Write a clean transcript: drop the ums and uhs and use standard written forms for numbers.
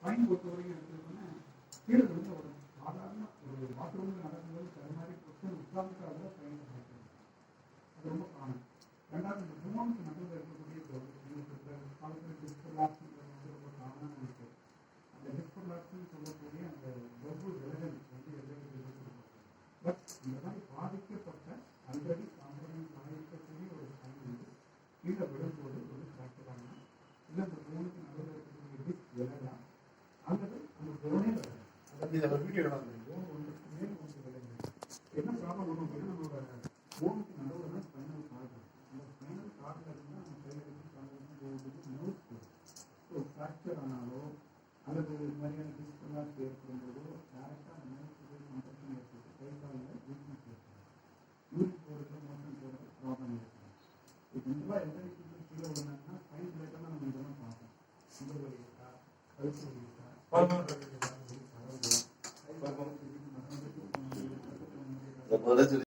Spine பொறுத்தவரைக்கும் எடுத்துக்கிட்டோன்னா கீழே விழுந்த ஒரு சாதாரண ஒரு பாத்ரூமில் நடக்கும்போது அது மாதிரி பொறுத்து உட்கார்ந்துக்காக ஸ்பைன் நடக்குது. அது ரொம்ப காணும். ரெண்டாவது இந்த போனுக்கு நடுவில் இருக்கக்கூடிய காலத்தில் டிஸ்பர்லாக்ஸ்ன்றது வந்து ரொம்ப காமனான விஷயம். அந்த டிஸ்பர்லாக்ஸ்ன்னு சொல்லக்கூடிய அந்த வெவ்வு விலகல் வந்து எதிர்ப்பு. பட் இந்த மாதிரி பாதிக்கப்பட்ட ஆல்ரெடி காம்பனன்ட் ஆகிருக்கக்கூடிய ஒரு ஸ்பைன் வந்து கீழே விழும்போது ஒரு ஃப்ராக்சர் ஆகலாம். இல்லை அந்த போனுக்கு நடுவில் இருக்கக்கூடிய டிஸ்க் விலகலாம் அல்லது அந்த போனே விலகலாம். அதாவது வீடியோ போன் ஒன்றுக்கு மேல் ஒன்று விலகலாம். என்ன ப்ராப்ளம் ஒன்று அப்படின்னா நம்மளோட போனுக்கு நடுவில் தான் ஸ்பைனல் கார்டு. அந்த ஸ்பைனல் கார்டில் இருந்தால் நம்ம கையில் போகிறதுக்கு நர்வ்ஸ் போகும். ஸோ ஃப்ராக்சர் ஆனாலோ அல்லது இது மாதிரியான டிஸ்பர்லாக்ஸ் ஏற்படும்போதோ டேரெக்டாக அந்த நர்வ்ஸுக்கு கம்ப்ரெஷன் ஏற்பட்டு கை காலில் வீக்னஸ் ஏற்படும். யூரின் போகிறதுல மோஷன் போகிறது ப்ராப்ளம் ஏற்படும். இப்போ கண்டிப்பாக எந்த விஷயத்துலையும் கீழே விழுந்தாங்கன்னா ஸ்பைன் ரிலேட்டடாக நம்ம இதெல்லாம் பார்ப்போம். சுகர் வலி இருக்கா, கழுத்து வலி இருக்கா, What is it?